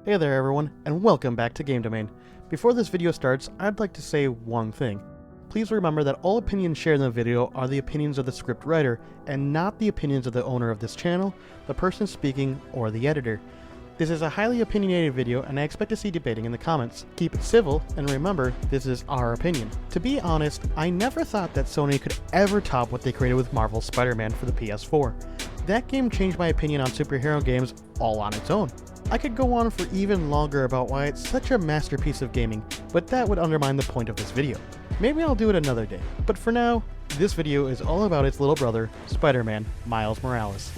Hey there everyone, and welcome back to Game Domain. Before this video starts, I'd like to say one thing. Please remember that all opinions shared in the video are the opinions of the script writer, and not the opinions of the owner of this channel, the person speaking, or the editor. This is a highly opinionated video, and I expect to see debating in the comments. Keep it civil, and remember, this is our opinion. To be honest, I never thought that Sony could ever top what they created with Marvel's Spider-Man for the PS4. That game changed my opinion on superhero games all on its own. I could go on for even longer about why it's such a masterpiece of gaming, but that would undermine the point of this video. Maybe I'll do it another day, but for now, this video is all about its little brother, Spider-Man, Miles Morales.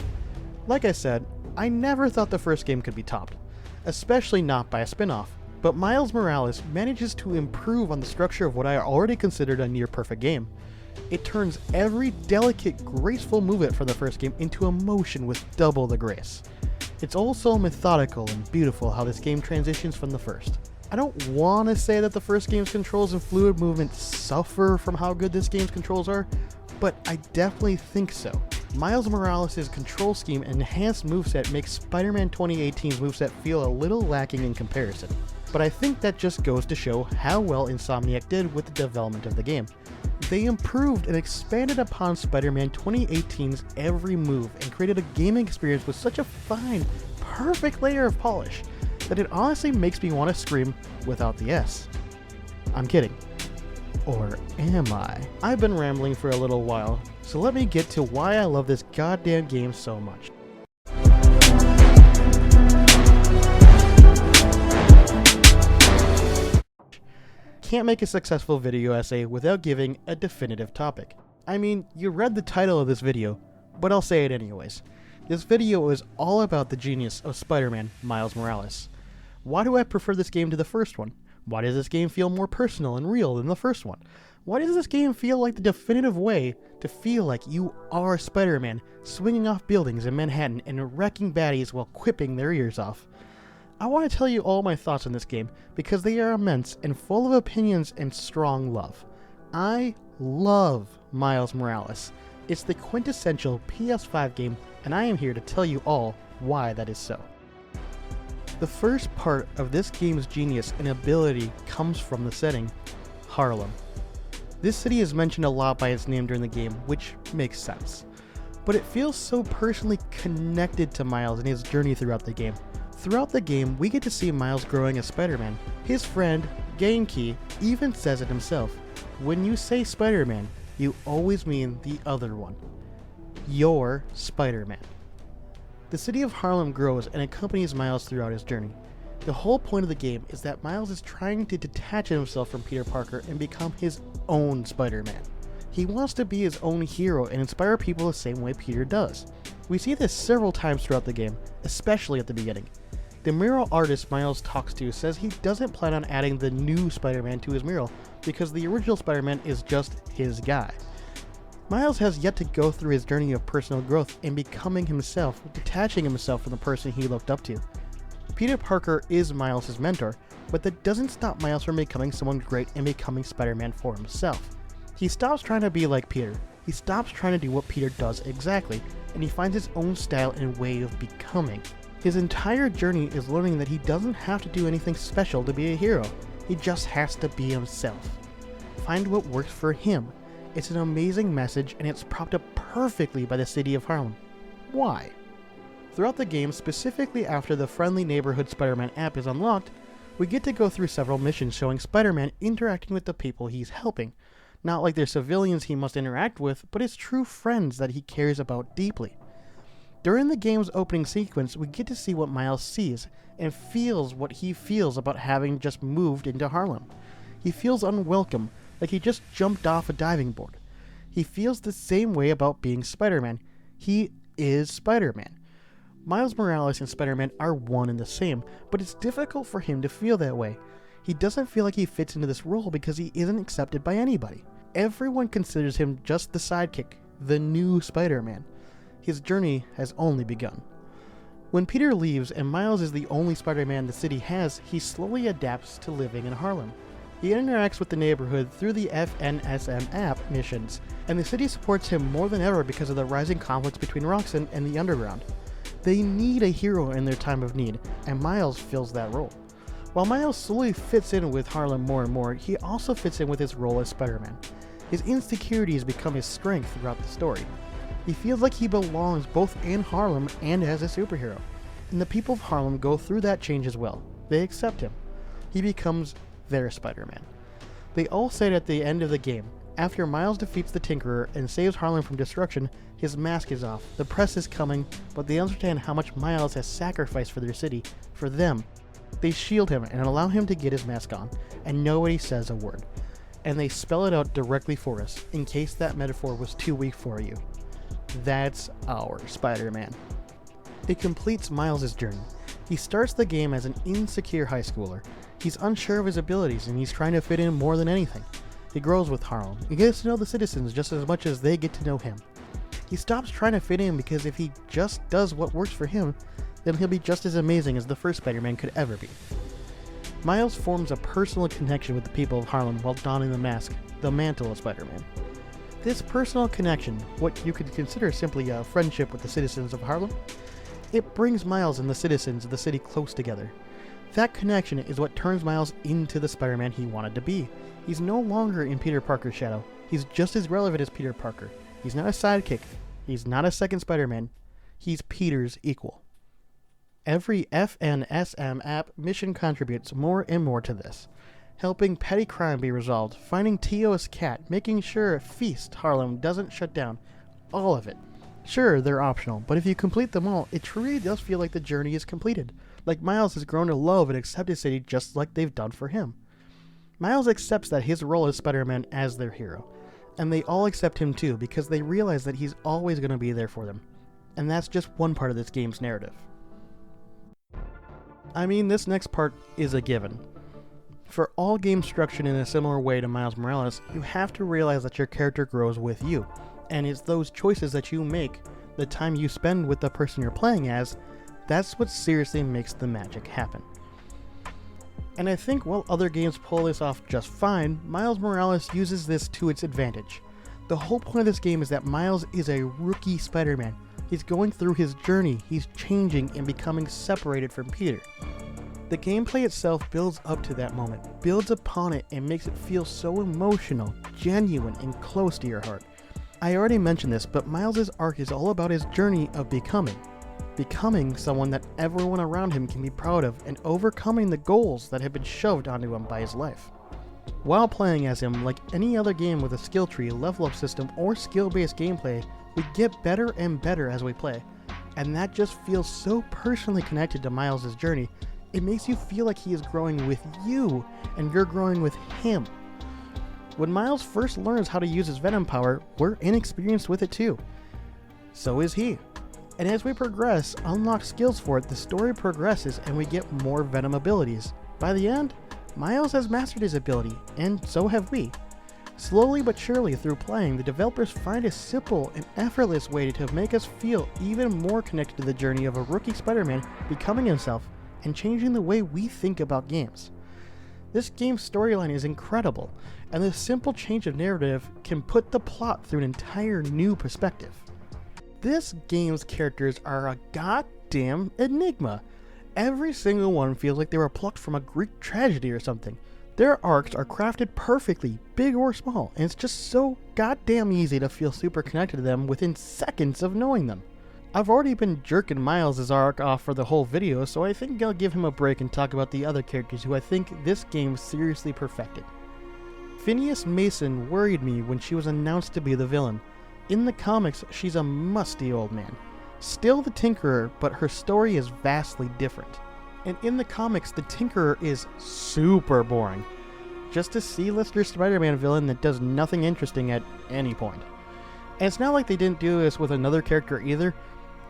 Like I said, I never thought the first game could be topped, especially not by a spin-off, but Miles Morales manages to improve on the structure of what I already considered a near-perfect game. It turns every delicate, graceful movement from the first game into a motion with double the grace. It's also methodical and beautiful how this game transitions from the first. I don't want to say that the first game's controls and fluid movement suffer from how good this game's controls are, but I definitely think so. Miles Morales' control scheme and enhanced moveset makes Spider-Man 2018's moveset feel a little lacking in comparison, but I think that just goes to show how well Insomniac did with the development of the game. They improved and expanded upon Spider-Man 2018's every move and created a gaming experience with such a fine, perfect layer of polish that it honestly makes me want to scream without the S. I'm kidding. Or am I? I've been rambling for a little while, so let me get to why I love this goddamn game so much. Can't make a successful video essay without giving a definitive topic. I mean, you read the title of this video, but I'll say it anyways. This video is all about the genius of Spider-Man, Miles Morales. Why do I prefer this game to the first one? Why does this game feel more personal and real than the first one? Why does this game feel like the definitive way to feel like you are Spider-Man, swinging off buildings in Manhattan and wrecking baddies while quipping their ears off? I want to tell you all my thoughts on this game because they are immense and full of opinions and strong love. I love Miles Morales. It's the quintessential PS5 game, and I am here to tell you all why that is so. The first part of this game's genius and ability comes from the setting, Harlem. This city is mentioned a lot by its name during the game, which makes sense. But it feels so personally connected to Miles and his journey throughout the game. Throughout the game, we get to see Miles growing as Spider-Man. His friend, Genki, even says it himself. When you say Spider-Man, you always mean the other one. You're Spider-Man. The city of Harlem grows and accompanies Miles throughout his journey. The whole point of the game is that Miles is trying to detach himself from Peter Parker and become his own Spider-Man. He wants to be his own hero and inspire people the same way Peter does. We see this several times throughout the game, especially at the beginning. The mural artist Miles talks to says he doesn't plan on adding the new Spider-Man to his mural because the original Spider-Man is just his guy. Miles has yet to go through his journey of personal growth and becoming himself, detaching himself from the person he looked up to. Peter Parker is Miles' mentor, but that doesn't stop Miles from becoming someone great and becoming Spider-Man for himself. He stops trying to be like Peter. He stops trying to do what Peter does exactly, and he finds his own style and way of becoming. His entire journey is learning that he doesn't have to do anything special to be a hero. He just has to be himself. Find what works for him. It's an amazing message, and it's propped up perfectly by the city of Harlem. Why? Throughout the game, specifically after the Friendly Neighborhood Spider-Man app is unlocked, we get to go through several missions showing Spider-Man interacting with the people he's helping. Not like they're civilians he must interact with, but his true friends that he cares about deeply. During the game's opening sequence, we get to see what Miles sees, and feels what he feels about having just moved into Harlem. He feels unwelcome, like he just jumped off a diving board. He feels the same way about being Spider-Man. He is Spider-Man. Miles Morales and Spider-Man are one and the same, but it's difficult for him to feel that way. He doesn't feel like he fits into this role because he isn't accepted by anybody. Everyone considers him just the sidekick, the new Spider-Man. His journey has only begun. When Peter leaves and Miles is the only Spider-Man the city has, he slowly adapts to living in Harlem. He interacts with the neighborhood through the FNSM app missions, and the city supports him more than ever because of the rising conflicts between Roxxon and the Underground. They need a hero in their time of need, and Miles fills that role. While Miles slowly fits in with Harlem more and more, he also fits in with his role as Spider-Man. His insecurities become his strength throughout the story. He feels like he belongs both in Harlem and as a superhero, and the people of Harlem go through that change as well. They accept him. He becomes their Spider-Man. They all say at the end of the game, after Miles defeats the Tinkerer and saves Harlem from destruction, his mask is off, the press is coming, but they understand how much Miles has sacrificed for their city, for them. They shield him and allow him to get his mask on, and nobody says a word. And they spell it out directly for us, in case that metaphor was too weak for you. That's our Spider-Man. It completes Miles' journey. He starts the game as an insecure high schooler. He's unsure of his abilities and he's trying to fit in more than anything. He grows with Harlem. He gets to know the citizens just as much as they get to know him. He stops trying to fit in because if he just does what works for him, then he'll be just as amazing as the first Spider-Man could ever be. Miles forms a personal connection with the people of Harlem while donning the mask, the mantle of Spider-Man. This personal connection, what you could consider simply a friendship with the citizens of Harlem, it brings Miles and the citizens of the city close together. That connection is what turns Miles into the Spider-Man he wanted to be. He's no longer in Peter Parker's shadow. He's just as relevant as Peter Parker. He's not a sidekick. He's not a second Spider-Man. He's Peter's equal. Every FNSM app mission contributes more and more to this. Helping petty crime be resolved, finding Tio's cat, making sure Feast Harlem doesn't shut down. All of it. Sure, they're optional, but if you complete them all, it truly does feel like the journey is completed. Like Miles has grown to love and accept his city just like they've done for him. Miles accepts that his role as Spider-Man as their hero. And they all accept him too, because they realize that he's always going to be there for them. And that's just one part of this game's narrative. I mean, this next part is a given. For all games structured in a similar way to Miles Morales, you have to realize that your character grows with you. And it's those choices that you make, the time you spend with the person you're playing as, that's what seriously makes the magic happen. And I think while other games pull this off just fine, Miles Morales uses this to its advantage. The whole point of this game is that Miles is a rookie Spider-Man. He's going through his journey, he's changing and becoming separated from Peter. The gameplay itself builds up to that moment, builds upon it and makes it feel so emotional, genuine, and close to your heart. I already mentioned this, but Miles' arc is all about his journey of becoming someone that everyone around him can be proud of and overcoming the goals that have been shoved onto him by his life. While playing as him, like any other game with a skill tree, level up system, or skill-based gameplay, we get better and better as we play, and that just feels so personally connected to Miles' journey. It makes you feel like he is growing with you, and you're growing with him. When Miles first learns how to use his Venom power, we're inexperienced with it too. So is he. And as we progress, unlock skills for it, the story progresses and we get more Venom abilities. By the end, Miles has mastered his ability, and so have we. Slowly but surely through playing, the developers find a simple and effortless way to make us feel even more connected to the journey of a rookie Spider-Man becoming himself and changing the way we think about games. This game's storyline is incredible, and this simple change of narrative can put the plot through an entire new perspective. This game's characters are a goddamn enigma. Every single one feels like they were plucked from a Greek tragedy or something. Their arcs are crafted perfectly, big or small, and it's just so goddamn easy to feel super connected to them within seconds of knowing them. I've already been jerking Miles' arc off for the whole video, so I think I'll give him a break and talk about the other characters who I think this game seriously perfected. Phineas Mason worried me when she was announced to be the villain. In the comics, she's a musty old man. Still the Tinkerer, but her story is vastly different. And in the comics, the Tinkerer is super boring. Just a C-lister Spider-Man villain that does nothing interesting at any point. And it's not like they didn't do this with another character either.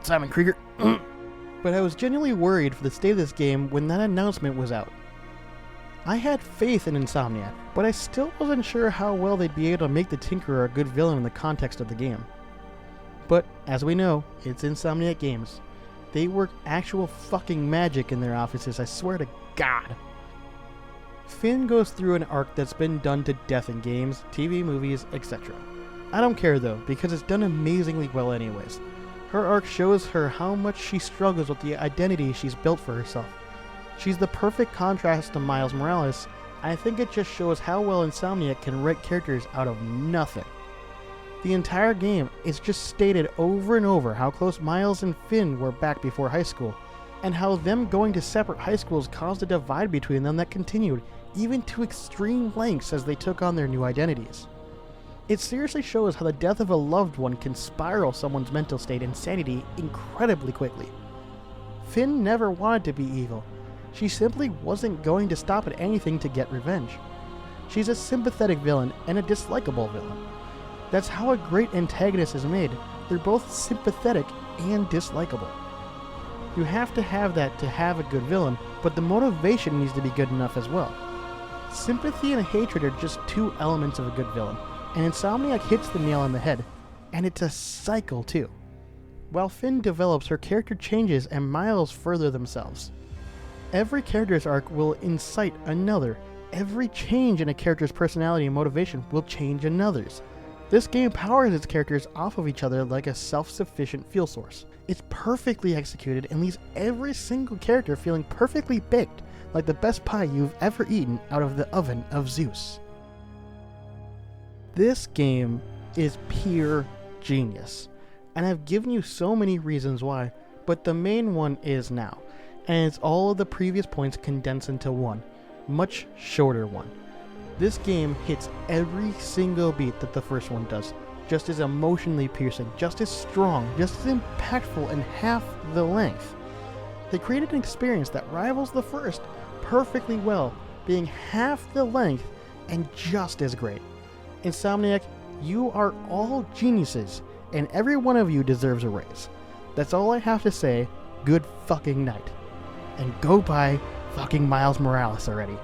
Simon Krieger. But I was genuinely worried for the state of this game when that announcement was out. I had faith in Insomniac, but I still wasn't sure how well they'd be able to make the Tinkerer a good villain in the context of the game. But, as we know, it's Insomniac Games. They work actual fucking magic in their offices, I swear to God. Finn goes through an arc that's been done to death in games, TV, movies, etc. I don't care though, because it's done amazingly well anyways. Her arc shows her how much she struggles with the identity she's built for herself. She's the perfect contrast to Miles Morales, and I think it just shows how well Insomniac can write characters out of nothing. The entire game is just stated over and over how close Miles and Finn were back before high school, and how them going to separate high schools caused a divide between them that continued, even to extreme lengths as they took on their new identities. It seriously shows how the death of a loved one can spiral someone's mental state and sanity incredibly quickly. Finn never wanted to be evil. She simply wasn't going to stop at anything to get revenge. She's a sympathetic villain and a dislikable villain. That's how a great antagonist is made. They're both sympathetic and dislikable. You have to have that to have a good villain, but the motivation needs to be good enough as well. Sympathy and hatred are just two elements of a good villain, and Insomniac hits the nail on the head, and it's a cycle too. While Finn develops, her character changes and Miles further themselves. Every character's arc will incite another. Every change in a character's personality and motivation will change another's. This game powers its characters off of each other like a self-sufficient fuel source. It's perfectly executed and leaves every single character feeling perfectly baked, like the best pie you've ever eaten out of the oven of Zeus. This game is pure genius, and I've given you so many reasons why, but the main one is now, and it's all of the previous points condensed into one, much shorter one. This game hits every single beat that the first one does, just as emotionally piercing, just as strong, just as impactful in half the length. They created an experience that rivals the first perfectly well, being half the length and just as great. Insomniac, you are all geniuses, and every one of you deserves a raise. That's all I have to say. Good fucking night. And go buy fucking Miles Morales already.